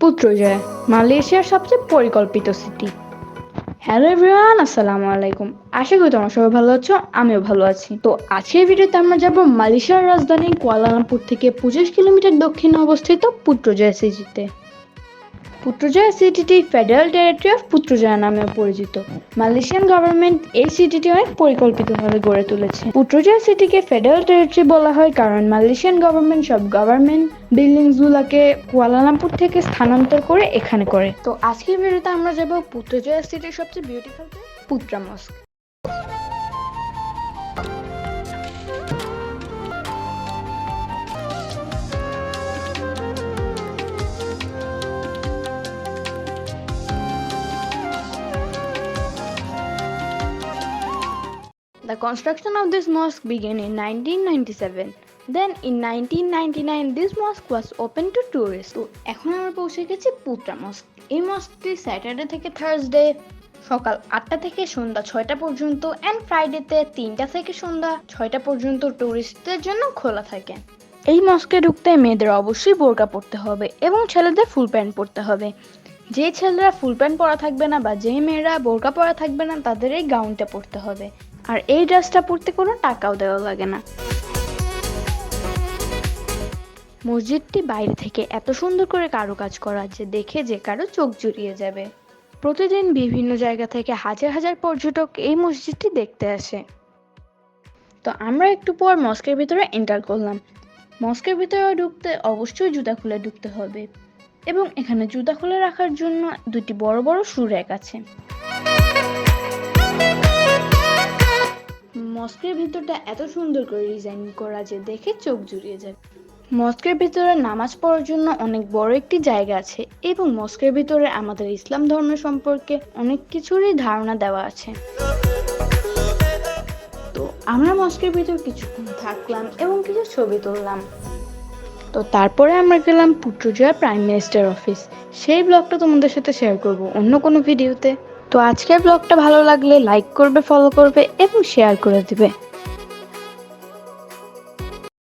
পুত্রজয়া মালয়েশিয়ার সবচেয়ে পরিকল্পিত সিটি। হ্যালো এভরিওয়ান, আসসালামু আলাইকুম। আশা করি তোমরা সবাই ভালো আছো, আমিও ভালো আছি। তো আজকের ভিডিওতে আমরা যাব মালয়েশিয়ার রাজধানী কুয়ালালামপুর থেকে 25 কিলোমিটার দক্ষিণে অবস্থিত পুত্রজয়া সিটিতে। পুত্রজয়া সিটিটি ফেডারেল টেরিটরি অফ পুত্রজয়া নামে পরিচিত। মালয়েশিয়ান গভর্নমেন্ট এই সিটিটি অনেক পরিকল্পিতভাবে গড়ে তুলেছে। পুত্রজয়া সিটিকে ফেডারেল টেরিটরি বলা হয় কারণ মালয়েশিয়ান গভর্নমেন্ট সব গভর্নমেন্ট বিল্ডিংসগুলোকে কুয়ালালামপুর থেকে স্থানান্তর করে এখানে করে। তো আজকের ভিডিওতে আমরা যাব পুত্রজয়া সিটির সবচেয়ে beautiful Putra mosque. The construction of this mosque began in 1997. Then in 1999 this mosque was open to tourists. তো এখন আমরা পৌঁছে গেছি পুত্রা মস্ক। এই মস্কটি স্যাটারডে থেকে থার্সডে সকাল 8টা থেকে সন্ধ্যা 6টা পর্যন্ত এন্ড ফ্রাইডেতে 3টা থেকে সন্ধ্যা 6টা পর্যন্ত টুরিস্টদের জন্য খোলা থাকে। এই মস্কে ঢুকতে মেয়েদের অবশ্যই বোরকা পরতে হবে এবং ছেলেদের ফুল প্যান্ট পরতে হবে। যে ছেলেরা ফুল প্যান্ট পরা থাকবে না বা যে মেয়েরা বোরকা পরা থাকবে না তাদের এই গাউনটা পরতে হবে। আর এই ড্রেসটা পরতে কোনো টাকাও দেওয়া লাগে না। মসজিদটি বাইরে থেকে এত সুন্দর করে কারুকাজ করা যে দেখে যে কারো চোখ জুড়িয়ে যাবে। প্রতিদিন বিভিন্ন জায়গা থেকে হাজার হাজার পর্যটক এই মসজিদটি দেখতে আসে। তো আমরা একটু পর মস্কের ভিতরে এন্টার করলাম। মস্কের ভিতরে ঢুকতে অবশ্যই জুতা খুলে ঢুকতে হবে এবং এখানে জুতা খুলে রাখার জন্য দুটি বড় বড় শু র‍্যাক আছে। মস্কের ভিতরটা এত সুন্দর করে ডিজাইন করা যে দেখে চোখ জুড়িয়ে যাবে। মস্কের ভিতরে নামাজ পড়ার জন্য অনেক বড় একটি জায়গা আছে এবং মস্কের ভিতরে আমাদের ইসলাম ধর্ম সম্পর্কে অনেক কিছুরই ধারণা দেওয়া আছে। তো আমরা মস্কের ভিতর কিছুক্ষণ থাকলাম এবং কিছু ছবি তুললাম। তো তারপরে আমরা গেলাম পুত্রজয়া প্রাইম মিনিস্টার অফিস। সেই ব্লগটা তোমাদের সাথে শেয়ার করব অন্য কোনো ভিডিওতে। তো আজকের ব্লগটা ভালো লাগলে লাইক করবে, ফলো করবে এবং শেয়ার করে দিবে।